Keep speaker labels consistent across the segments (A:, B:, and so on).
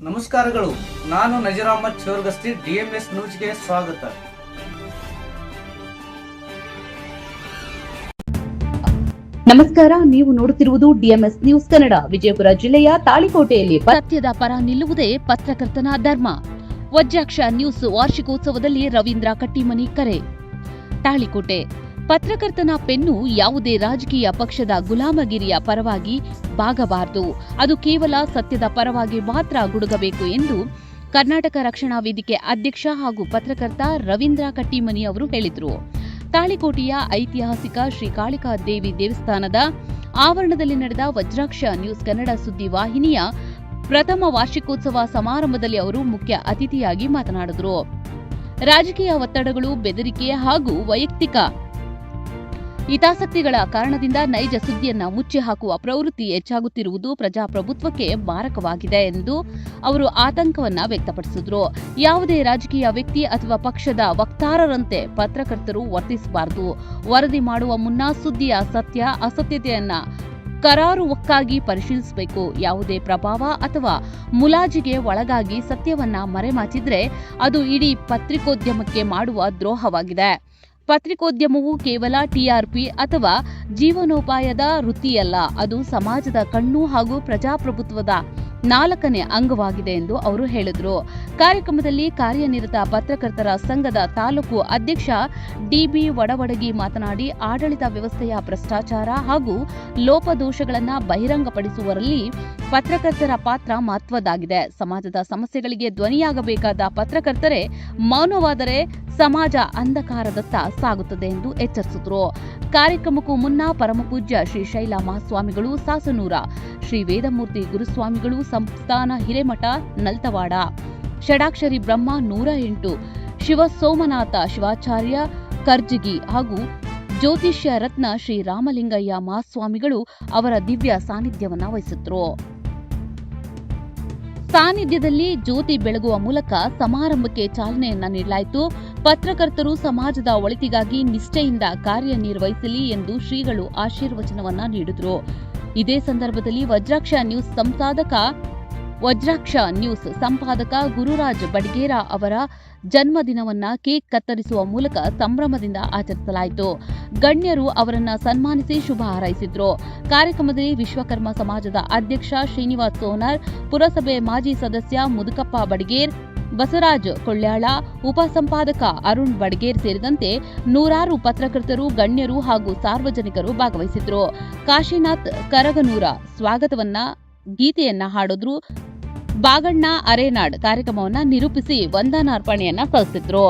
A: ನಮಸ್ಕಾರಗಳು. ನಾನು ನಜೀರ್ ಅಹಮದ್ ಚೋರ್ಗಸ್ತಿ, DMS ನ್ಯೂಸ್ಗೆ ಸ್ವಾಗತ.
B: ನಮಸ್ಕಾರ, ನೀವು ನೋಡುತ್ತಿರುವುದು DMS ನ್ಯೂಸ್ ಕನ್ನಡ. ವಿಜಯಪುರ ಜಿಲ್ಲೆಯ ತಾಳಿಕೋಟೆಯಲ್ಲಿ ಸತ್ಯದ ಪರ ನಿಲ್ಲುವುದೇ ಪತ್ರಕರ್ತನ ಧರ್ಮ. ವಜ್ರಾಕ್ಷ ನ್ಯೂಸ್ ವಾರ್ಷಿಕೋತ್ಸವದಲ್ಲಿ ರವೀಂದ್ರ ಕಟ್ಟಿಮನಿ ಕರೆ. ತಾಳಿಕೋಟೆ ಪತ್ರಕರ್ತನ ಪೆನ್ನು ಯಾವುದೇ ರಾಜಕೀಯ ಪಕ್ಷದ ಗುಲಾಮಗಿರಿಯ ಪರವಾಗಿ ಬಾಗಬಾರದು. ಅದು ಕೇವಲ ಸತ್ಯದ ಪರವಾಗಿ ಮಾತ್ರ ಗುಡುಗಬೇಕು ಎಂದು ಕರ್ನಾಟಕ ರಕ್ಷಣಾ ವೇದಿಕೆ ಅಧ್ಯಕ್ಷ ಹಾಗೂ ಪತ್ರಕರ್ತ ರವೀಂದ್ರ ಕಟ್ಟಿಮನಿ ಅವರು ಹೇಳಿದರು. ತಾಳಿಕೋಟೆಯ ಐತಿಹಾಸಿಕ ಶ್ರೀ ಕಾಳಿಕಾ ದೇವಿ ದೇವಸ್ಥಾನದ ಆವರಣದಲ್ಲಿ ನಡೆದ ವಜ್ರಾಕ್ಷ ನ್ಯೂಸ್ ಕನ್ನಡ ಸುದ್ದಿ ವಾಹಿನಿಯ ಪ್ರಥಮ ವಾರ್ಷಿಕೋತ್ಸವ ಸಮಾರಂಭದಲ್ಲಿ ಅವರು ಮುಖ್ಯ ಅತಿಥಿಯಾಗಿ ಮಾತನಾಡಿದರು. ರಾಜಕೀಯ ಒತ್ತಡಗಳು, ಬೆದರಿಕೆ ಹಾಗೂ ವೈಯಕ್ತಿಕ ಹಿತಾಸಕ್ತಿಗಳ ಕಾರಣದಿಂದ ನೈಜ ಸುದ್ದಿಯನ್ನ ಮುಚ್ಚಿ ಹಾಕುವ ಪ್ರವೃತ್ತಿ ಹೆಚ್ಚಾಗುತ್ತಿರುವುದು ಪ್ರಜಾಪ್ರಭುತ್ವಕ್ಕೆ ಮಾರಕವಾಗಿದೆ ಎಂದು ಅವರು ಆತಂಕವನ್ನ ವ್ಯಕ್ತಪಡಿಸಿದರು. ಯಾವುದೇ ರಾಜಕೀಯ ವ್ಯಕ್ತಿ ಅಥವಾ ಪಕ್ಷದ ವಕ್ತಾರರಂತೆ ಪತ್ರಕರ್ತರು ವರ್ತಿಸಬಾರದು. ವರದಿ ಮಾಡುವ ಮುನ್ನ ಸುದ್ದಿಯ ಸತ್ಯ ಅಸತ್ಯತೆಯನ್ನ ಕರಾರುವಕ್ಕಾಗಿ ಪರಿಶೀಲಿಸಬೇಕು. ಯಾವುದೇ ಪ್ರಭಾವ ಅಥವಾ ಮುಲಾಜಿಗೆ ಒಳಗಾಗಿ ಸತ್ಯವನ್ನ ಮರೆಮಾಚಿದ್ರೆ ಅದು ಇಡೀ ಪತ್ರಿಕೋದ್ಯಮಕ್ಕೆ ಮಾಡುವ ದ್ರೋಹವಾಗಿದೆ. ಪತ್ರಿಕೋದ್ಯಮವು ಕೇವಲ TRP ಅಥವಾ ಜೀವನೋಪಾಯದ ವೃತ್ತಿಯಲ್ಲ, ಅದು ಸಮಾಜದ ಕಣ್ಣು ಹಾಗೂ ಪ್ರಜಾಪ್ರಭುತ್ವದ 4ನೇ ಅಂಗವಾಗಿದೆ ಎಂದು ಅವರು ಹೇಳಿದರು. ಕಾರ್ಯಕ್ರಮದಲ್ಲಿ ಕಾರ್ಯನಿರತ ಪತ್ರಕರ್ತರ ಸಂಘದ ತಾಲೂಕು ಅಧ್ಯಕ್ಷ DB ವಡವಡಗಿ ಮಾತನಾಡಿ, ಆಡಳಿತ ವ್ಯವಸ್ಥೆಯ ಭ್ರಷ್ಟಾಚಾರ ಹಾಗೂ ಲೋಪದೋಷಗಳನ್ನು ಬಹಿರಂಗಪಡಿಸುವಲ್ಲಿ ಪತ್ರಕರ್ತರ ಪಾತ್ರ ಮಹತ್ವದ್ದಾಗಿದೆ. ಸಮಾಜದ ಸಮಸ್ಯೆಗಳಿಗೆ ಧ್ವನಿಯಾಗಬೇಕಾದ ಪತ್ರಕರ್ತರೇ ಮೌನವಾದರೆ ಸಮಾಜ ಅಂಧಕಾರದತ್ತ ಸಾಗುತ್ತದೆ ಎಂದು ಎಚ್ಚರಿಸಿದರು. ಕಾರ್ಯಕ್ರಮಕ್ಕೂ ಮುನ್ನ ಪರಮಪೂಜ್ಯ ಶ್ರೀ ಶೈಲ ಮಹಾಸ್ವಾಮಿಗಳು ಸಾಸನೂರ, ಶ್ರೀ ವೇದಮೂರ್ತಿ ಗುರುಸ್ವಾಮಿಗಳು ಸಂಸ್ಥಾನ ಹಿರೇಮಠ ನಲ್ತವಾಡ, ಷಡಾಕ್ಷರಿ ಬ್ರಹ್ಮ 108, ಶಿವಸೋಮನಾಥ ಶಿವಾಚಾರ್ಯ ಕರ್ಜಗಿ ಹಾಗೂ ಜ್ಯೋತಿಷ್ಯ ರತ್ನ ಶ್ರೀ ರಾಮಲಿಂಗಯ್ಯ ಮಹಾಸ್ವಾಮಿಗಳು ಅವರ ದಿವ್ಯ ಸಾನ್ನಿಧ್ಯವನ್ನ ವಹಿಸಿದ್ರು. ಸಾನ್ನಿಧ್ಯದಲ್ಲಿ ಜ್ಯೋತಿ ಬೆಳಗುವ ಮೂಲಕ ಸಮಾರಂಭಕ್ಕೆ ಚಾಲನೆಯನ್ನ ನೀಡಲಾಯಿತು. ಪತ್ರಕರ್ತರು ಸಮಾಜದ ಒಳಿತಿಗಾಗಿ ನಿಷ್ಠೆಯಿಂದ ಕಾರ್ಯನಿರ್ವಹಿಸಲಿ ಎಂದು ಶ್ರೀಗಳು ಆಶೀರ್ವಚನವನ್ನ ನೀಡಿದರು. ಇದೇ ಸಂದರ್ಭದಲ್ಲಿ ವಜ್ರಾಕ್ಷ ನ್ಯೂಸ್ ಸಂಪಾದಕ ಗುರುರಾಜ್ ಬಡಿಗೇರ ಅವರ ಜನ್ಮದಿನವನ್ನ ಕೇಕ್ ಕತ್ತರಿಸುವ ಮೂಲಕ ಸಂಭ್ರಮದಿಂದ ಆಚರಿಸಲಾಯಿತು. ಗಣ್ಯರು ಅವರನ್ನ ಸನ್ಮಾನಿಸಿ ಶುಭ ಹಾರೈಸಿದ್ರು. ಕಾರ್ಯಕ್ರಮದಲ್ಲಿ ವಿಶ್ವಕರ್ಮ ಸಮಾಜದ ಅಧ್ಯಕ್ಷ ಶ್ರೀನಿವಾಸ್ ಸೋನಾರ್, ಪುರಸಭೆ ಮಾಜಿ ಸದಸ್ಯ ಮುದುಕಪ್ಪ ಬಡಿಗೇರ್, ಬಸವರಾಜ್ ಕೊಳ್ಳ್ಯಾಳ, ಉಪಸಂಪಾದಕ ಅರುಣ್ ಬಡಿಗೇರ್ ಸೇರಿದಂತೆ ನೂರಾರು ಪತ್ರಕರ್ತರು, ಗಣ್ಯರು ಹಾಗೂ ಸಾರ್ವಜನಿಕರು ಭಾಗವಹಿಸಿದ್ರು. ಕಾಶಿನಾಥ್ ಕರಗನೂರ ಸ್ವಾಗತವನ್ನ ಗೀತೆಯನ್ನ ಹಾಡಿದ್ರು. ಬಾಗಣ್ಣ ಅರೇನಾಡ್ ಕಾರ್ಯಕ್ರಮವನ್ನ ನಿರೂಪಿಸಿ ವಂದನಾರ್ಪಣೆಯನ್ನ ಸಲ್ಲಿಸಿದ್ರು.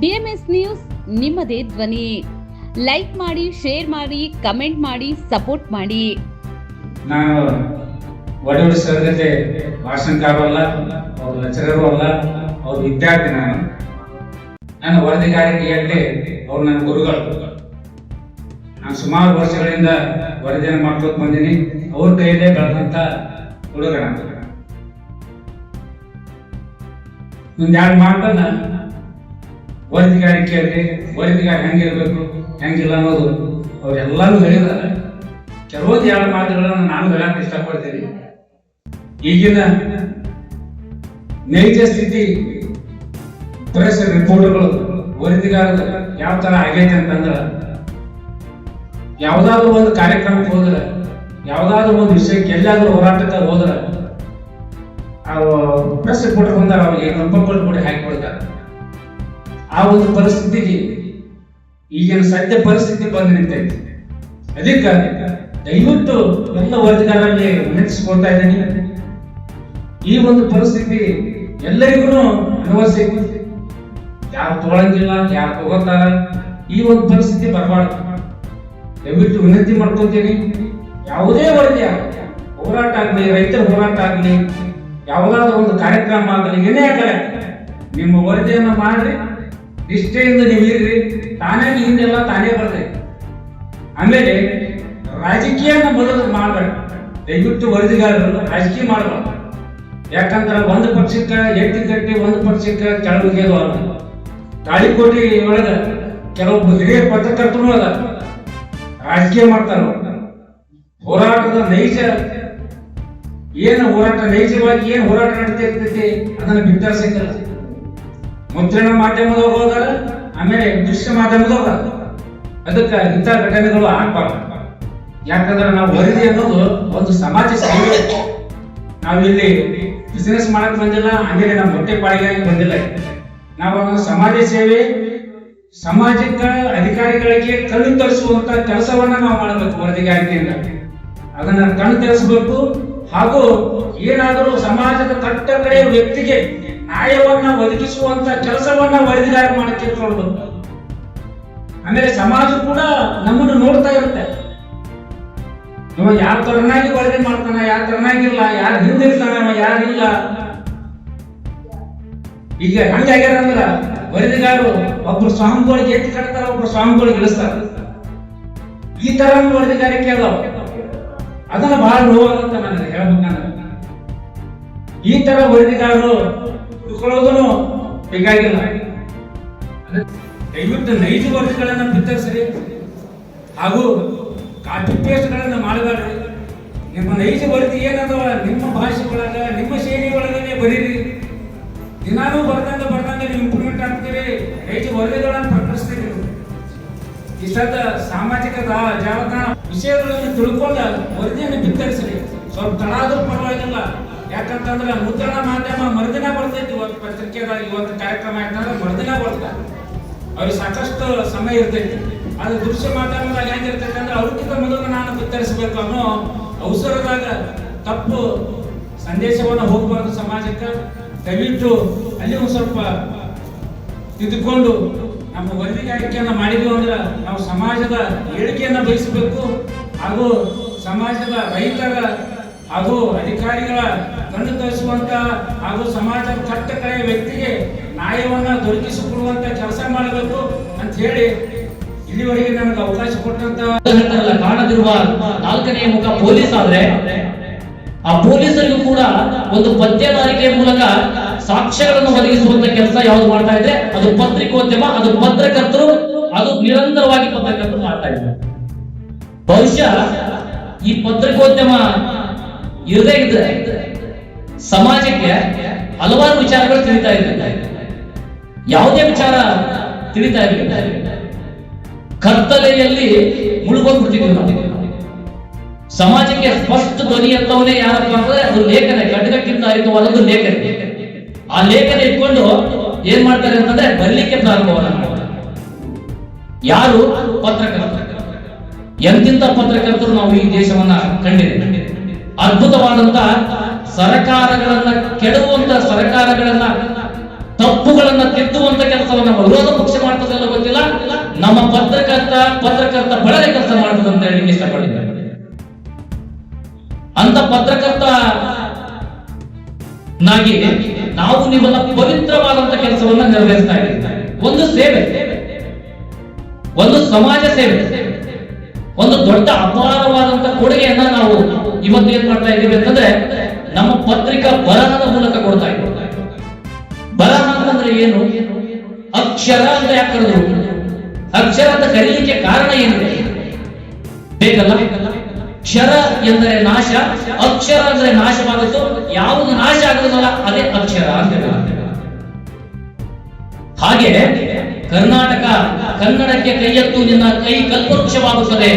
B: DMS ನ್ಯೂಸ್ ನಿಮ್ಮದೇ ಧ್ವನಿ. ಲೈಕ್ ಮಾಡಿ, ಶೇರ್ ಮಾಡಿ, ಕಮೆಂಟ್ ಮಾಡಿ, ಸಪೋರ್ಟ್ ಮಾಡಿ.
C: ನಾನು ವಡವಡಿ ಸರ್ ಜೊತೆ ಭಾಷಣಕಾರರು ಅಲ್ಲ, ಅವ್ರ ಲೆಕ್ಚರರು ಅಲ್ಲ, ಅವ್ರ ವಿದ್ಯಾರ್ಥಿ. ನನ್ನ ವರದಿಗಾರಿಕೆಯಲ್ಲಿ ಅವ್ರು ನನ್ನ ಗುರುಗಳು. ನಾನು ಸುಮಾರು ವರ್ಷಗಳಿಂದ ವರದಿಯನ್ನು ಮಾಡ್ಕೋತ ಬಂದೀನಿ. ಅವ್ರ ಕೈಯಲ್ಲೇ ಬೆಳೆದಂತ ಹುಡುಗ. ಒಂದೆರಡು ಮಾತನ್ನ ವರದಿಗಾರಿಕೆಯಲ್ಲಿ ವರದಿಗಾರ ಹೆಂಗಿರ್ಬೇಕು ಹೆಂಗಿಲ್ಲ ಅನ್ನೋದು ಅವರೆಲ್ಲರೂ ಹೇಳಿದಾರೆ. ಕೆಲವೊಂದು 2 ಮಾತುಗಳನ್ನು ನಾನು ಹೇಳಕ್ಕೆ ಇಷ್ಟಪಡ್ತೀನಿ. ಈಗಿನ ನೈಜ ಸ್ಥಿತಿ ಪ್ರೆಸ್ ರಿಪೋರ್ಟ್ಗಳು ವರದಿಗಾರರು ಯಾವ ತರ ಆಗೈತೆ ಅಂತಂದ್ರ, ಯಾವ್ದಾದ್ರು ಒಂದು ಕಾರ್ಯಕ್ರಮಕ್ಕೆ ಹೋದ್ರೆ, ಯಾವ್ದಾದ್ರು ಒಂದು ವಿಷಯಕ್ಕೆ ಎಲ್ಲಾದ್ರೂ ಹೋರಾಟಕ್ಕೆ ಹೋದ್ರೆ ಪ್ರೆಸ್ ರಿಪೋರ್ಟರ್ ಬಂದಾಗ ಅವ್ರಿಗೆ ಕಂಪಲ್ಪಟ್ಟು ಕೂಡ ಹಾಕಿಕೊಳ್ತಾರೆ. ಆ ಒಂದು ಪರಿಸ್ಥಿತಿಗೆ ಈಗಿನ ಸದ್ಯ ಪರಿಸ್ಥಿತಿ ಬಂದು ನಿಂತೈತಿ. ಅದಕ್ಕೆ ದಯವಿಟ್ಟು ಎಲ್ಲ ವರದಿಗಾರರಲ್ಲಿ ವಿನಂತಿಸಿಕೊಳ್ತಾ ಇದ್ದೀನಿ, ಈ ಒಂದು ಪರಿಸ್ಥಿತಿ ಎಲ್ಲರಿಗೂ ಅನ್ವಯಿಸಿ. ಯಾರು ತಗೊಳಂಗಿಲ್ಲ, ಯಾರು ತಗೋತಾರ, ಈ ಒಂದು ಪರಿಸ್ಥಿತಿ ಬರಬಾರ್ದು. ದಯವಿಟ್ಟು ವಿನಂತಿ ಮಾಡ್ಕೊತೀನಿ. ಯಾವುದೇ ವರದಿ ಆಗಲಿ, ಹೋರಾಟ ಆಗಲಿ, ರೈತರ ಹೋರಾಟ ಆಗಲಿ, ಯಾವುದಾದ್ರೂ ಒಂದು ಕಾರ್ಯಕ್ರಮ ಆಗಲಿ, ಏನೇ ಆಗಲಿ, ನಿಮ್ಮ ವರದಿಯನ್ನು ಮಾಡಿ ನಿಷ್ಠೆಯಿಂದ ನೀವು ಇರ್ರಿ. ತಾನೇ ಹಿಂದೆಲ್ಲ ತಾನೇ ಬರ್ತೈತಿ. ಆಮೇಲೆ ರಾಜಕೀಯನ ಮೊದಲು ಮಾಡಬೇಡ. ದಯವಿಟ್ಟು ವರದಿಗಾರರು ರಾಜಕೀಯ ಮಾಡಬಾರ್ದು. ಯಾಕಂದ್ರೆ ಒಂದು ಪಕ್ಷಕ್ಕೆ ಎಟ್ಟಿ ಕಟ್ಟಿ ಒಂದು ಪಕ್ಷಕ್ಕೆ ಕೆಳಗೆ ತಾಳಿಕೋಟೆ ಒಳಗ ಕೆಲವೊಬ್ಬ ಹಿರಿಯ ಪತ್ರಕರ್ತರು ಅದ ರಾಜಕೀಯ ಮಾಡ್ತಾರ. ಹೋರಾಟದ ನೈಜ ಏನು ಹೋರಾಟ, ನೈಜವಾಗಿ ಏನು ಹೋರಾಟ ನಡೀತಾ ಇರ್ತೈತಿ ಅದನ್ನ ಬಿತ್ತರಿಸಂಗಿಲ್ಲ. ಮುದ್ರಣ ಮಾಧ್ಯಮದವ್ರು ಹೋದಾರ, ಆಮೇಲೆ ದೃಶ್ಯ ಮಾಧ್ಯಮದವ್ರು. ಅದಕ್ಕೆ ಇಂಥ ಘಟನೆಗಳು ಆಗ್ಬಾರ್ದು. ಯಾಕಂದ್ರೆ ನಾವು ವರದಿ ಅನ್ನೋದು ಒಂದು ಸಮಾಜ ಸೇವೆ. ನಾವಿಲ್ಲಿ ಬಿಸಿನೆಸ್ ಮಾಡಕ್ ಬಂದಿಲ್ಲ, ಆಮೇಲೆ ನಮ್ಮ ಹೊಟ್ಟೆ ಪಾಡಿಗಾಗಿ ಬಂದಿಲ್ಲ. ನಾವು ಸಮಾಜ ಸೇವೆ, ಸಮಾಜಕ್ಕೆ ಅಧಿಕಾರಿಗಳಿಗೆ ಕಣ್ಣು ತರಿಸುವಂತ ಕೆಲಸವನ್ನ ನಾವು ಮಾಡಬೇಕು. ವರದಿಗಾರಿಕೆಯಿಂದ ಅದನ್ನ ಕಣ್ಣು ತರಿಸಬೇಕು. ಹಾಗೂ ಏನಾದರೂ ಸಮಾಜದ ಕಟ್ಟ ಕಡೆಯ ವ್ಯಕ್ತಿಗೆ ನ್ಯಾಯವನ್ನ ಒದಗಿಸುವಂತ ಕೆಲಸವನ್ನ ವರದಿಗಾರ ಮಾಡಕ್ಕೆ ತಿಳ್ಕೊಳ್ಬೇಕು. ಆಮೇಲೆ ಸಮಾಜ ಕೂಡ ನಮ್ಮನ್ನು ನೋಡ್ತಾ ಇರುತ್ತೆ. ಇವ ಯಾವ ತರನಾಗಿ ವರದಿ ಮಾಡ್ತಾನ, ಯಾವ ತರನಾಗಿಲ್ಲ, ಯಾರು ಹಿಂದಿರ್ತಾನ, ಯಾರಿಲ್ಲ. ಈಗ ಹಂಗಾಗ್ಯಾರ ಅಂದ್ರ ವರದಿಗಾರರು ಒಬ್ರು ಸ್ವಾಮಿಗಳಿಗೆ ಎತ್ತಿ ಕಟ್ತಾರ, ಒಬ್ರು ಸ್ವಾಮಿಗಳಿಗೆ ಇಳಿಸ್ತಾರ. ಈ ತರ ವರದಿಗಾರಿಕೆ ಅದಾವ. ಅದನ್ನ ಬಹಳ ನೋವಾಗುತ್ತೆ ನನಗೆ ಹೇಳ್ಬೇಕಂದ್ರೆ. ಈ ತರ ವರದಿಗಾರರು ತಿಳ್ಕೊಳ್ಳೋದನ್ನು ಬೇಕಾಗಿಲ್ಲ. ದಯವಿಟ್ಟು ನೈಜ ವರದಿಗಳನ್ನ ಬಿತ್ತರಿಸ್ರಿ, ಹಾಗೂ ಕಾಪಿ ಪೇಸ್ಟ್ ಗಳನ್ನ ಮಾಡಬೇಡ್ರಿ. ನಿಮ್ಮ ನೈಜ ವರದಿ ಏನದವ ನಿಮ್ಮ ಭಾಷೆ ಒಳಗ, ನಿಮ್ಮ ಶೈಲಿ ಒಳಗನೆ ಬರೀರಿ. ದಿನಾನೂ ಬರ್ದಂಗ ನೀವು ಇಂಪ್ರೂವ್ಮೆಂಟ್ ಆಗ್ತೀರಿ. ನೈಜ ವರದಿಗಳನ್ನ ಪ್ರಕಟಿಸ್ತೀರಿ. ಇಷ್ಟದ ಸಾಮಾಜಿಕ ಜಾಲತಾಣ ವಿಷಯಗಳನ್ನು ತಿಳ್ಕೊಂಡ ವರದಿಯನ್ನು ಬಿತ್ತರಿಸ್ರಿ. ಸ್ವಲ್ಪ ತಡ ಆದ್ರೂ ಪರವಾಗಿಲ್ಲ. ಯಾಕಂತಂದ್ರೆ ಮುದ್ರಣ ಮಾಧ್ಯಮ ಮರುದಿನ ಬರ್ತೈತಿ. ಇವತ್ತು ಪತ್ರಿಕೆದಾಗ ಇವತ್ತು ಕಾರ್ಯಕ್ರಮ ಯಾಕಂದ್ರೆ ಮರುದಿನ ಬರ್ತದೆ, ಅವ್ರಿಗೆ ಸಾಕಷ್ಟು ಸಮಯ ಇರ್ತೈತಿ. ಅದು ದೃಶ್ಯ ಮಾಧ್ಯಮದಾಗ ಹೆಂಗಿರ್ತೈತೆ ಅಂದ್ರೆ ಅವ್ರಿಗಿಂತ ಮೊದಲು ನಾನು ಬಿತ್ತರಿಸಬೇಕು ಅನ್ನೋ ಅವಸರದಾಗ ತಪ್ಪು ಸಂದೇಶವನ್ನು ಹೋಗಬಾರ್ದು ಸಮಾಜಕ್ಕೆ. ದಯವಿಟ್ಟು ಅಲ್ಲಿ ಒಂದು ಸ್ವಲ್ಪ ತಿದ್ದುಕೊಂಡು ನಮ್ಮ ವರದಿಗಾರಿಕೆಯನ್ನ ಮಾಡಿದ್ವಿ ಅಂದ್ರೆ ನಾವು ಸಮಾಜದ ಏಳಿಗೆಯನ್ನ ಬಯಸಬೇಕು. ಹಾಗೂ ಸಮಾಜದ ರೈತರ ಹಾಗೂ ಅಧಿಕಾರಿಗಳ ಕಣ್ಣು ತರಿಸುವಂತ ಹಾಗೂ ಸಮಾಜದ ಕಟ್ಟ ಕಡೆಯ ವ್ಯಕ್ತಿಗೆ ನ್ಯಾಯವನ್ನ ದೊರಕಿಸಿಕೊಡುವಂತ ಕೆಲಸ ಮಾಡಬೇಕು ಅಂತ ಹೇಳಿ ಇಲ್ಲಿವರೆಗೆ ನಮಗೆ ಅವಕಾಶ ಕೊಟ್ಟಂತ
D: ಕಾಣದಿರುವ ನಾಲ್ಕನೆಯ ಮುಖ ಪೊಲೀಸ್ ಆದ್ರೆ ಆ ಪೊಲೀಸರಿಗೂ ಕೂಡ ಒಂದು ಪತ್ತೆದಾರಿಕೆ ಮೂಲಕ ಸಾಕ್ಷ್ಯಗಳನ್ನು ಒದಗಿಸುವಂತ ಕೆಲಸ ಯಾವ್ದು ಮಾಡ್ತಾ ಇದೆ? ಅದು ಪತ್ರಿಕೋದ್ಯಮ, ಅದು ಪತ್ರಕರ್ತರು, ಅದು ನಿರಂತರವಾಗಿ ಪತ್ರಕರ್ತರು ಮಾಡ್ತಾ ಇದ್ದಾರೆ. ಬಹುಶಃ ಈ ಪತ್ರಿಕೋದ್ಯಮ ಇರದೇ ಇದ್ರೆ ಸಮಾಜಕ್ಕೆ ಹಲವಾರು ವಿಚಾರಗಳು ತಿಳಿತಾ ಇದ್ದಾರೆ. ಯಾವುದೇ ವಿಚಾರ ತಿಳಿತಾ ಇರಲಿಲ್ಲ. ಕತ್ತಲೆಯಲ್ಲಿ ಮುಳುಗೋಗ್ಬಿಡ್ತಿದ್ವಿ ನಾವು. ಸಮಾಜಕ್ಕೆ ಸ್ಪಷ್ಟ ಧ್ವನಿ ಅಂತವನೇ ಯಾರಪ್ಪ ಅಂದ್ರೆ ಅದು ಲೇಖನ, ಖಡ್ಗಕ್ಕಿಂತ ಹರಿತವಾದದ್ದು ಲೇಖನ. ಆ ಲೇಖನ ಇಟ್ಕೊಂಡು ಏನ್ ಮಾಡ್ತಾರೆ ಅಂತಂದ್ರೆ ಬರಲಿಕ್ಕೆ ಪ್ರಾರಂಭವನ್ನ ಮಾಡ್ತಾರೆ. ಯಾರು? ಪತ್ರಕರ್ತರು. ಎಂತಿಂತ ಪತ್ರಕರ್ತರು ನಾವು ಈ ದೇಶವನ್ನ ಕಂಡಿದ್ದೇವೆ. ಅದ್ಭುತವಾದಂತ ಸರ್ಕಾರಗಳನ್ನ ಕೆಡವುವಂತ, ಸರ್ಕಾರಗಳನ್ನ ತಪ್ಪುಗಳನ್ನ ತಿದ್ದುವಂತ ಕೆಲಸವನ್ನ ವಿರೋಧ ಪಕ್ಷ ಮಾಡ್ತದಲ್ಲ ಗೊತ್ತಿಲ್ಲ, ನಮ್ಮ ಪತ್ರಕರ್ತ ಬಳಗ ಕೆಲಸ ಮಾಡ್ತದೆ ಅಂತ ಹೇಳಿ ಇಷ್ಟಪಟ್ಟಿದ್ದಾರೆ. ಅಂತ ಪತ್ರಕರ್ತ ನಾಗಿ ನಾವು ನಿಮ್ಮನ್ನ ಪವಿತ್ರವಾದಂತ ಕೆಲಸವನ್ನ ನಿರ್ವಹಿಸ್ತಾ ಇದ್ದೀವಿ. ಒಂದು ಸೇವೆ, ಒಂದು ಸಮಾಜ ಸೇವೆ, ಒಂದು ದೊಡ್ಡ ಅಪಾರವಾದಂತ ಕೊಡುಗೆಯನ್ನ ನಾವು ಇವತ್ತು ಏನ್ ಮಾಡ್ತಾ ಇದ್ದೀವಿ ಅಂತಂದ್ರೆ ನಮ್ಮ ಪತ್ರಿಕಾ ಬರಹದ ಮೂಲಕ ಕೊಡ್ತಾ ಇದ್ದೀವಿ. ಬರಹ ಅಂತಂದ್ರೆ ಏನು? ಅಕ್ಷರ ಅಂತ ಯಾಕೆ ಕರೆದ್ರು? ಅಕ್ಷರ ಅಂತ ಕರೀಲಿಕ್ಕೆ ಕಾರಣ ಏನಿದೆ ಬೇಕಲ್ಲ? ಕ್ಷರ ಎಂದರೆ ನಾಶ, ಅಕ್ಷರ ಅಂದ್ರೆ ನಾಶವಾಗುತ್ತೋ. ಯಾವುದು ನಾಶ ಆಗುತ್ತಲ್ಲ ಅದೇ ಅಕ್ಷರ ಅಂತ ಹೇಳಿ. ಹಾಗೆ ಕರ್ನಾಟಕ ಕನ್ನಡಕ್ಕೆ ಕೈಯೆತ್ತು ನಿನ್ನ ಕೈ ಕಲ್ಪವೃಕ್ಷವಾಗುತ್ತದೆ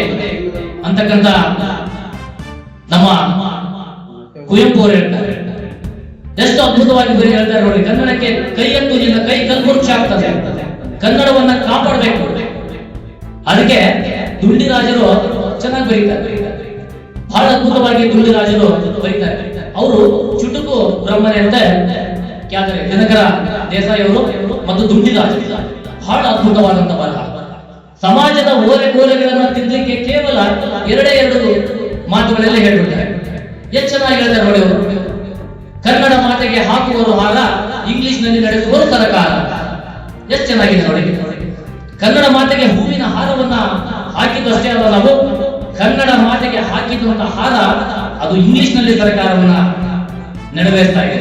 D: ಅಂತಕ್ಕಂಥ ನಮ್ಮ ಕುವೆಂಪು ಅವರು ಹೇಳ್ತಾರೆ. ಎಷ್ಟು ಅದ್ಭುತವಾಗಿ ಬರೀ ಹೇಳ್ತಾರೆ ನೋಡಿ. ಕನ್ನಡಕ್ಕೆ ಕೈಯೆತ್ತು ನಿನ್ನ ಕೈ ಕಲ್ಪವೃಕ್ಷ ಆಗ್ತದೆ, ಕನ್ನಡವನ್ನ ಕಾಪಾಡಬೇಕು. ಅದಕ್ಕೆ ದುಂಡಿರಾಜರು ಚೆನ್ನಾಗಿ ಬರೀತಾರೆ, ಬಹಳ ಅದ್ಭುತವಾಗಿ ದುಂಡಿರಾಜರು ಬರೀತಾರೆ. ಅವರು ಚುಟುಕು ಬ್ರಹ್ಮನೆ ಅಂತ ಖ್ಯಾತರೆ ದಿನಕರ ದೇಸಾಯಿ ಅವರು ಮತ್ತು ದುಂಡಿರಾಜ ಬಹಳ ಅದ್ಭುತವಾದಂತ ಬರಹ. ಸಮಾಜದ ಓರೆಗೋಲೆಗಳನ್ನ ತಿದ್ದಲಿಕ್ಕೆ ಕೇವಲ ಎರಡು ಮಾತುಗಳೆಲ್ಲ ಹೇಳ್ಬಿಡ್ತಾರೆ. ಎಷ್ಟು ಚೆನ್ನಾಗಿ ಹೇಳ್ತಾರೆ ನೋಡಿ ಅವರು. ಕನ್ನಡ ಮಾತೆಗೆ ಹಾಕುವರು ಹಾರ, ಇಂಗ್ಲಿಷ್ ನಲ್ಲಿ ನಡೆಸುವರು ಸರಕಾರ. ಎಷ್ಟು ಚೆನ್ನಾಗಿದೆ ನೋಡಿ. ಕನ್ನಡ ಮಾತೆಗೆ ಹೂವಿನ ಹಾರವನ್ನ ಹಾಕಿದ್ದಷ್ಟೇ ಅಲ್ಲ, ನಾವು ಕನ್ನಡ ಮಾತೆಗೆ ಹಾಕಿದಂತ ಹಾರ ಅದು ಇಂಗ್ಲಿಷ್ ನಲ್ಲಿ ಸರ್ಕಾರವನ್ನ ನೆರವೇರಿಸ್ತಾ ಇದೆ.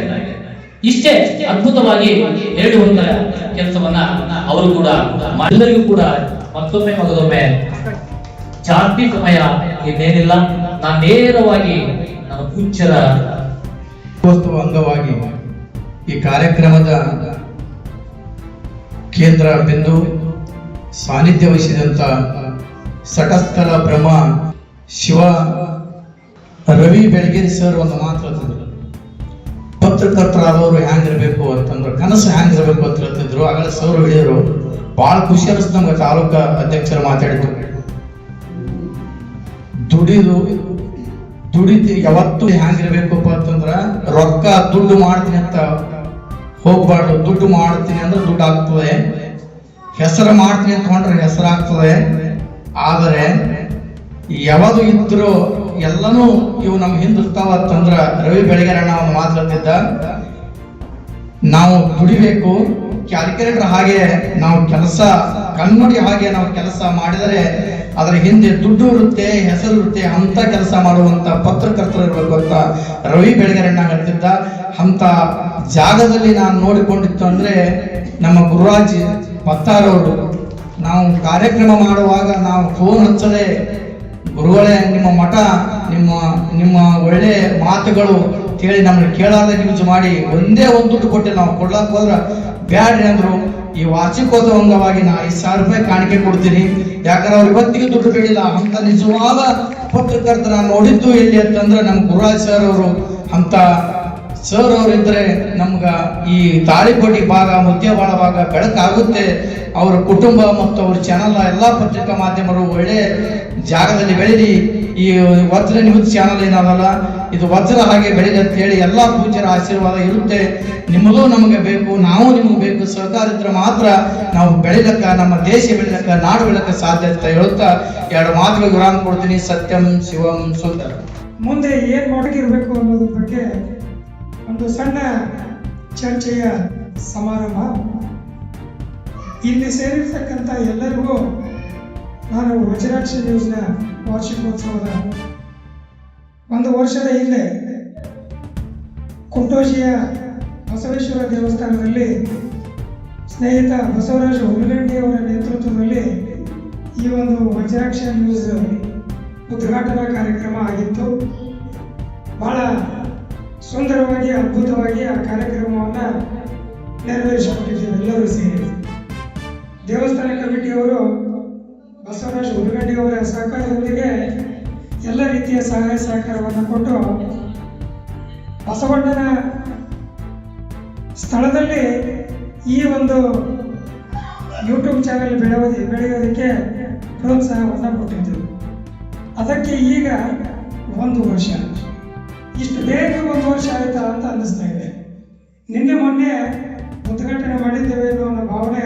D: ಇಷ್ಟೇ ಅದ್ಭುತವಾಗಿ ಹೇಳುವಂತ ಕೆಲಸವನ್ನ ಅವರು ಕೂಡ ಎಲ್ಲರಿಗೂ ಕೂಡ ಮತ್ತೊಮ್ಮೆ ಮಗದೊಮ್ಮೆ ಜಾಸ್ತಿ ಸಮಯ ಇನ್ನೇನಿಲ್ಲ. ನಾನು ನೇರವಾಗಿ ನನ್ನ ಪೂಜ್ಯರ
E: ಅಂಗವಾಗಿ ಈ ಕಾರ್ಯಕ್ರಮದ ಕೇಂದ್ರ ಬಿಂದು ಸಾನ್ನಿಧ್ಯ ವಹಿಸಿದಂತ ಸಟಸ್ಥಲ ಬ್ರಹ್ಮ ಶಿವ ರವಿ ಬೆಳಗೇರಿ ಸರ್ ಒಂದು ಮಾತು ಹೇಳ್ತಿದ್ರು, ಪತ್ರಕರ್ತರಾದವರು ಹ್ಯಾಂಗಿರ್ಬೇಕು ಅಂತಂದ್ರೆ ಕನಸು ಹ್ಯಾಂಗಿರ್ಬೇಕು ಅಂತ ಹೇಳ್ತಿದ್ರು. ಆಗಲೇ ಸರ್ ಹೇಳಿದ್ರು, ಬಹಳ ಖುಷಿ ಅನಿಸ್ತು ನಮ್ಗೆ. ತಾಲೂಕಾ ಅಧ್ಯಕ್ಷರು ಮಾತಾಡಿದ್ರು, ದುಡಿದು ಯಾವತ್ತು ಹ್ಯಾಂಗಿರ್ಬೇಕಪ್ಪ ಅಂತಂದ್ರ ರೊಕ್ಕ ದುಡ್ಡು ಮಾಡ್ತೀನಿ ಅಂತ ಹೋಗ್ಬಾರ್ದು. ದುಡ್ಡು ಮಾಡ್ತೀನಿ ಅಂದ್ರೆ ದುಡ್ಡು ಆಗ್ತದೆ, ಹೆಸರು ಮಾಡ್ತೀನಿ ಅಂತ ಹೊಂಡ್ರೆ ಹೆಸರಾಗ್ತದೆ. ಆದರೆ ಯಾವುದು ಇದ್ರು ಎಲ್ಲನೂ ಇವು ನಮ್ಮ ಹಿಂದಿರ್ತಾವ ಅಂತಂದ್ರ ರವಿ ಬೆಳಗೆರಣ್ಣ ಒಂದು ಮಾತಾಡ್ತಿದ್ದ, ನಾವು ದುಡಿಬೇಕು. ಕ್ಯಾಲ್ಕುಲೇಟರ್ ಹಾಗೆ ನಾವು ಕೆಲಸ, ಕನ್ನಡಿ ಹಾಗೆ ನಾವು ಕೆಲಸ ಮಾಡಿದರೆ ಅದರ ಹಿಂದೆ ದುಡ್ಡು ಇರುತ್ತೆ, ಹೆಸರು ಇರುತ್ತೆ. ಅಂತ ಕೆಲಸ ಮಾಡುವಂತ ಪತ್ರಕರ್ತರು ಇರಬೇಕು ಅಂತ ರವಿ ಬೆಳಗೆರಣ್ಣ ಹೇಳ್ತಿದ್ದ. ಅಂತ ಜಾಗದಲ್ಲಿ ನಾನು ನೋಡಿಕೊಂಡಿತ್ತು ಅಂದ್ರೆ ನಮ್ಮ ಗುರುರಾಜ್ ಪತ್ತಾರವರು. ನಾವು ಕಾರ್ಯಕ್ರಮ ಮಾಡುವಾಗ ನಾವು ಫೋನ್ ಹಚ್ಚದೆ, ಗುರುಗಳೇ ನಿಮ್ಮ ಮಠ, ನಿಮ್ಮ ಒಳ್ಳೆ ಮಾತುಗಳು ಕೇಳಿ ನಮ್ಮನ್ನು ಕೇಳಾರ್ದೆ ನ್ಯೂಸ್ ಮಾಡಿ ಒಂದೇ ಒಂದು ದುಡ್ಡು ಕೊಟ್ಟಿಲ್ಲ. ನಾವು ಕೊಡ್ಲಾಕ್ ಹೋದ್ರ ಬ್ಯಾಡ್ರಿ ಅಂದ್ರು. ಈ ವಾರ್ಷಿಕೋತ್ಸವ ಅಂಗವಾಗಿ ನಾ 5,000 ರೂಪಾಯಿ ಕಾಣಿಕೆ ಕೊಡ್ತೀನಿ, ಯಾಕಂದ್ರೆ ಅವ್ರು ಇವತ್ತಿಗೆ ದುಡ್ಡು ಬೇಡಿಲ್ಲ. ಅಂತ ನಿಜವಾದ ಪತ್ರಕರ್ತರ ನೋಡಿದ್ದು ಎಲ್ಲಿ ಅಂತಂದ್ರೆ ನಮ್ಮ ಗುರುರಾಜ್ ಸರ್ ಅವರು. ಅಂತ ಸರ್ ಅವರಿದ್ರೆ ನಮ್ಗ ಈ ತಾಳಿಕೋಟಿ ಭಾಗ, ಮುದ್ಯವಾಳ ಭಾಗ ಬೆಳಕಾಗುತ್ತೆ. ಅವರ ಕುಟುಂಬ ಮತ್ತು ಅವ್ರ ಚಾನಲ್ ಎಲ್ಲಾ ಪತ್ರಿಕಾ ಮಾಧ್ಯಮರು ಒಳ್ಳೆ ಜಾಗದಲ್ಲಿ ಬೆಳೀಲಿ. ಈ ವಜ್ರ ನ್ಯೂಸ್ ಚಾನಲ್ ಏನಲ್ಲ, ಇದು ವಜ್ರ ಹಾಗೆ ಬೆಳೀಲಿ ಅಂತ ಹೇಳಿ ಎಲ್ಲಾ ಪೂಜ್ಯರ ಆಶೀರ್ವಾದ ಇರುತ್ತೆ. ನಿಮ್ಮದು ನಮಗೆ ಬೇಕು, ನಾವು ನಿಮಗೆ ಬೇಕು. ಸಹಕಾರ ಇದ್ರೆ ಮಾತ್ರ ನಾವು ಬೆಳಿಲಕ್ಕ, ನಮ್ಮ ದೇಶ ಬೆಳಿಲಕ್ಕ, ನಾಡು ಬೆಳಕ ಸಾಧ್ಯ ಅಂತ ಹೇಳುತ್ತಾ 2 ಮಾತುಗಳು ವಿರಾಮ ಕೊಡ್ತೀನಿ. ಸತ್ಯಂ ಶಿವಂ ಸುಂದರ.
F: ಮುಂದೆ ಏನ್ ಮಾಡಗಿರ್ಬೇಕು ಅನ್ನೋದ್ರ ಬಗ್ಗೆ ಒಂದು ಸಣ್ಣ ಚರ್ಚೆಯ ಸಮಾರಂಭ. ಇಲ್ಲಿ ಸೇರಿರ್ತಕ್ಕಂಥ ಎಲ್ಲರಿಗೂ ನಾನು ವಜ್ರಾಕ್ಷಿ ನ್ಯೂಸ್ನ ವಾರ್ಷಿಕೋತ್ಸವದ 1 ವರ್ಷದ ಹಿಂದೆ ಕುಂಟೋಜಿಯ ಬಸವೇಶ್ವರ ದೇವಸ್ಥಾನದಲ್ಲಿ ಸ್ನೇಹಿತ ಬಸವರಾಜ ಹುಲಗಂಡಿ ಅವರ ನೇತೃತ್ವದಲ್ಲಿ ಈ ಒಂದು ವಜ್ರಾಕ್ಷಿ ನ್ಯೂಸ್ ಉದ್ಘಾಟನಾ ಕಾರ್ಯಕ್ರಮ ಆಗಿತ್ತು. ಬಹಳ ಸುಂದರವಾಗಿ, ಅದ್ಭುತವಾಗಿ ಆ ಕಾರ್ಯಕ್ರಮವನ್ನು ನೆರವೇರಿಸಿಕೊಟ್ಟಿದ್ದೇವೆ ಎಲ್ಲರೂ ಸೇರಿ. ದೇವಸ್ಥಾನ ಕಮಿಟಿಯವರು ಬಸವರಾಜ ಹುಲಗಂಡಿ ಅವರ ಸಹಕಾರದೊಂದಿಗೆ ಎಲ್ಲ ರೀತಿಯ ಸಹಾಯ ಸಹಕಾರವನ್ನು ಕೊಟ್ಟು ಬಸವಣ್ಣನ ಸ್ಥಳದಲ್ಲಿ ಈ ಒಂದು ಯೂಟ್ಯೂಬ್ ಚಾನೆಲ್ ಬೆಳೆಯೋದಕ್ಕೆ ಪ್ರೋತ್ಸಾಹವನ್ನು ಕೊಟ್ಟಿದ್ದರು. ಅದಕ್ಕೆ ಈಗ 1 ವರ್ಷ. ಇಷ್ಟು ಬೇಗ 1 ವರ್ಷ ಆಯ್ತಾ ಅಂತ ಅನ್ನಿಸ್ತಾ ಇದೆ. ನಿನ್ನೆ ಮೊನ್ನೆ ಉದ್ಘಾಟನೆ ಮಾಡಿದ್ದೇವೆ ಅನ್ನೋ ಭಾವನೆ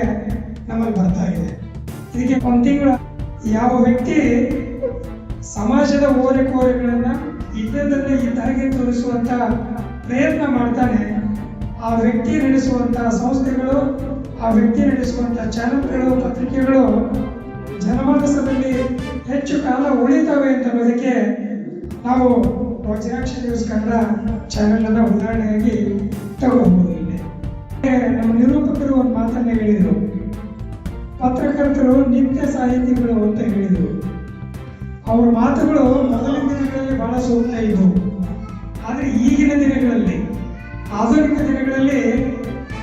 F: ನಮ್ಮಲ್ಲಿ ಬರ್ತಾ ಇದೆ. ಇದಕ್ಕೆ 1 ತಿಂಗಳು ಯಾವ ವ್ಯಕ್ತಿ ಸಮಾಜದ ಓರೆಕೋರೆಗಳನ್ನ ಇದ್ದದನ್ನೇ ಇದ್ದಾಗೆ ತೋರಿಸುವಂತ ಪ್ರಯತ್ನ ಮಾಡ್ತಾನೆ, ಆ ವ್ಯಕ್ತಿ ನಡೆಸುವಂತಹ ಸಂಸ್ಥೆಗಳು, ಆ ವ್ಯಕ್ತಿ ನಡೆಸುವಂತಹ ಚಾನೆಲ್ಗಳು, ಪತ್ರಿಕೆಗಳು ಜನಮಾನಸದಲ್ಲಿ ಹೆಚ್ಚು ಕಾಲ ಉಳಿತವೆ ಅಂತ ಅನ್ನೋದಕ್ಕೆ ನಾವು ವಜ್ರಾಕ್ಷಿ ನ್ಯೂಸ್ ಕನ್ನಡ ಚಾನೆಲ್ ಅನ್ನ ಉದಾಹರಣೆಯಾಗಿ ತಗೋಬಹುದು. ಇಲ್ಲಿ ನಮ್ಮ ನಿರೂಪಕರು ಒಂದು ಮಾತನ್ನ ಹೇಳಿದರು, ಪತ್ರಕರ್ತರು ನಿತ್ಯ ಸಾಹಿತಿಗಳು ಅಂತ ಹೇಳಿದರು. ಅವ್ರ ಮಾತುಗಳು ಮೊದಲಿನ ದಿನಗಳಲ್ಲಿ ಬಹಳ ಸೂಕ್ತ ಇದ್ದವು. ಆದರೆ ಈಗಿನ ದಿನಗಳಲ್ಲಿ, ಆಧುನಿಕ ದಿನಗಳಲ್ಲಿ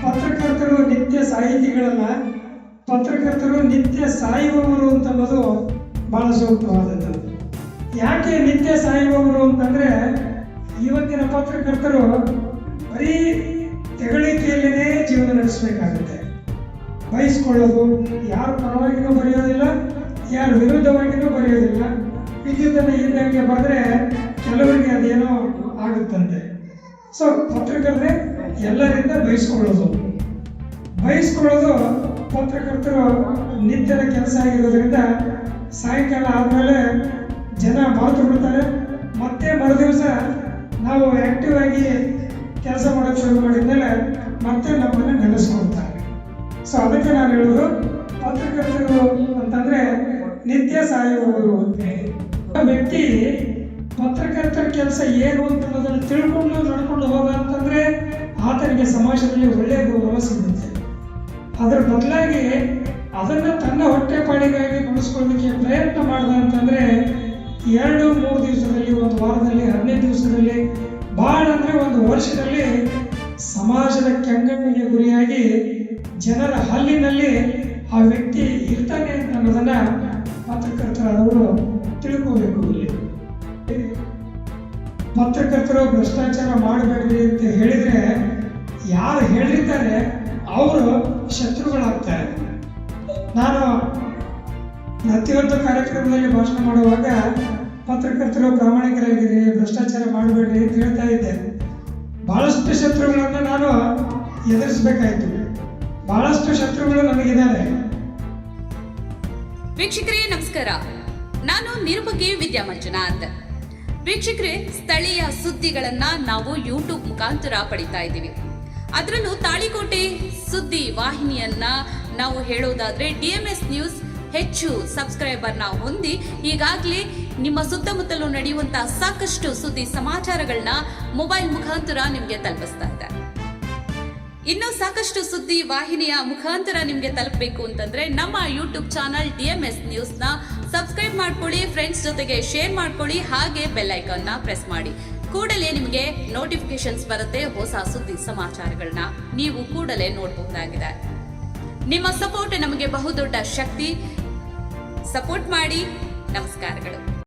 F: ಪತ್ರಕರ್ತರು ನಿತ್ಯ ಸಾಹಿತಿಗಳಲ್ಲ, ಪತ್ರಕರ್ತರು ನಿತ್ಯ ಸಾಯುವವರು ಅಂತ ಅನ್ನೋದು ಬಹಳ ಸೂಕ್ತವಾದದ್ದು. ಯಾಕೆ ನಿತ್ಯ ಸಾಯುವವರು ಅಂತಂದ್ರೆ, ಇವತ್ತಿನ ಪತ್ರಕರ್ತರು ಬರೀ ತೆಗಳಿಕೆಯಲ್ಲೇ ಜೀವನ ನಡೆಸಬೇಕಾಗುತ್ತೆ. ಬಯಸ್ಕೊಳ್ಳೋದು, ಯಾರ ಪರವಾಗಿನೂ ಬರೆಯೋದಿಲ್ಲ, ಯಾರ ವಿರುದ್ಧವಾಗಿನೂ ಬರೆಯೋದಿಲ್ಲ. ವಿದ್ಯುತ್ತನ್ನು ಇದ್ದಂಗೆ ಬರೆದ್ರೆ ಕೆಲವರಿಗೆ ಅದೇನೋ ಆಗುತ್ತಂತೆ. ಸೊ ಪತ್ರಕರ್ತರೆ ಎಲ್ಲರಿಂದ ಬಯಸ್ಕೊಳ್ಳೋದು ಪತ್ರಕರ್ತರು ನಿತ್ಯದ ಕೆಲಸ ಆಗಿರೋದ್ರಿಂದ ಸಾಯಂಕಾಲ ಆದಮೇಲೆ ಜನ ಮರೆತು ಬಿಡ್ತಾರೆ. ಮತ್ತೆ ಮರುದಿವಸ ನಾವು ಆಕ್ಟಿವ್ ಆಗಿ ಕೆಲಸ ಮಾಡೋಕ್ಕೆ ಶುರು ಮಾಡಿದ್ಮೇಲೆ ಮತ್ತೆ ನಮ್ಮನ್ನು ನೆನೆಸ್ಕೊಳ್ತಾರೆ. ಸೊ ಅದಕ್ಕೆ ನಾನು ಹೇಳೋದು, ಪತ್ರಕರ್ತರು ಅಂತಂದ್ರೆ ನಿತ್ಯ ಸಾಯುವವರು. ವ್ಯಕ್ತಿ ಪತ್ರಕರ್ತರ ಕೆಲಸ ಏನು ಅಂತ ಅನ್ನೋದನ್ನು ತಿಳ್ಕೊಂಡು ನಡ್ಕೊಂಡು ಹೋಗ ಅಂತಂದ್ರೆ ಆತನಿಗೆ ಸಮಾಜದಲ್ಲಿ ಒಳ್ಳೆಯ ಗೌರವ ಸಿಗುತ್ತೆ. ಅದರ ಬದಲಾಗಿ ಅದನ್ನ ತನ್ನ ಹೊಟ್ಟೆಪಾಡಿಗಾಗಿ ಬಳಸ್ಕೊಳ್ಳೋದಕ್ಕೆ ಪ್ರಯತ್ನ ಮಾಡ್ದ ಅಂತಂದ್ರೆ 2-3 ದಿವಸದಲ್ಲಿ, 1 ವಾರದಲ್ಲಿ, 15 ದಿವಸದಲ್ಲಿ ಭಾಳ ಅಂದರೆ ಒಂದು ವರ್ಷದಲ್ಲಿ ಸಮಾಜದ ಕೆಂಗಣ್ಣಿಗೆ ಗುರಿಯಾಗಿ ಜನರ ಹಲ್ಲಿನಲ್ಲಿ ಆ ವ್ಯಕ್ತಿ ಇರ್ತಾನೆ ಅಂತ ಅನ್ನೋದನ್ನ ಪತ್ರಕರ್ತರವರು ತಿಳ್ಕೋಬೇಕು. ಇಲ್ಲಿ ಪತ್ರಕರ್ತರು ಭ್ರಷ್ಟಾಚಾರ ಮಾಡಬೇಡ್ರಿ ಅಂತ ಹೇಳಿದ್ರೆ ಯಾರು ಹೇಳಿರ್ತಾರೆ ಅವರು ಶತ್ರುಗಳಾಗ್ತಾರೆ. ನಾನು ಪ್ರತಿಯೊಂದು ಕಾರ್ಯಕ್ರಮದಲ್ಲಿ ಭಾಷಣ ಮಾಡುವಾಗ ಪತ್ರಕರ್ತರು ಪ್ರಾಮಾಣಿಕರಾಗಿರಿ, ಭ್ರಷ್ಟಾಚಾರ ಮಾಡಬೇಡ್ರಿ ಅಂತ ಹೇಳ್ತಾ ಇದ್ದೆ. ಬಹಳಷ್ಟು ಶತ್ರುಗಳನ್ನು ನಾನು ಎದುರಿಸಬೇಕಾಯಿತು. ಬಹಳಷ್ಟು ಶತ್ರುಗಳು ನನಗಿದ್ದಾರೆ.
B: ವೀಕ್ಷಕರೇ ನಮಸ್ಕಾರ, ನಾನು ನಿರುಪಗೆ ವಿದ್ಯಾಮಂಜುನಾಥ್. ವೀಕ್ಷಕರೇ, ಸ್ಥಳೀಯ ಸುದ್ದಿಗಳನ್ನ ನಾವು ಯೂಟ್ಯೂಬ್ ಮುಖಾಂತರ ಪಡಿತಾ ಇದ್ದೀವಿ. ಅದರಲ್ಲೂ ತಾಳಿಕೋಟೆ ಸುದ್ದಿ ವಾಹಿನಿಯನ್ನ ನಾವು ಹೇಳೋದಾದ್ರೆ DMS ನ್ಯೂಸ್ ಹೆಚ್ಚು ಸಬ್ಸ್ಕ್ರೈಬರ್ನ ಹೊಂದಿ ಈಗಾಗಲೇ ನಿಮ್ಮ ಸುತ್ತಮುತ್ತಲೂ ನಡೆಯುವಂತಹ ಸಾಕಷ್ಟು ಸುದ್ದಿ ಸಮಾಚಾರಗಳನ್ನ ಮೊಬೈಲ್ ಮುಖಾಂತರ ನಿಮಗೆ ತಲುಪಿಸ್ತಾ ಇದೆ. ಇನ್ನು ಸಾಕಷ್ಟು ಸುದ್ದಿ ವಾಹಿನಿಯ ಮುಖಾಂತರ ನಿಮಗೆ ತಲುಪಬೇಕು ಅಂತಂದ್ರೆ ನಮ್ಮ ಯೂಟ್ಯೂಬ್ ಚಾನಲ್ DMS ನ್ಯೂಸ್ನ ಸಬ್ಸ್ಕ್ರೈಬ್ ಮಾಡ್ಕೊಳ್ಳಿ, ಫ್ರೆಂಡ್ಸ್ ಜೊತೆಗೆ ಶೇರ್ ಮಾಡ್ಕೊಳ್ಳಿ, ಹಾಗೆ ಬೆಲ್ ಐಕಾನ್ನ ಪ್ರೆಸ್ ಮಾಡಿ. ಕೂಡಲೇ ನಿಮಗೆ ನೋಟಿಫಿಕೇಶನ್ಸ್ ಬರುತ್ತೆ. ಹೊಸ ಸುದ್ದಿ ಸಮಾಚಾರಗಳನ್ನ ನೀವು ಕೂಡಲೇ ನೋಡಬಹುದಾಗಿದೆ. ನಿಮ್ಮ ಸಪೋರ್ಟ್ ನಮಗೆ ಬಹುದೊಡ್ಡ ಶಕ್ತಿ. ಸಪೋರ್ಟ್ ಮಾಡಿ. ನಮಸ್ಕಾರಗಳು.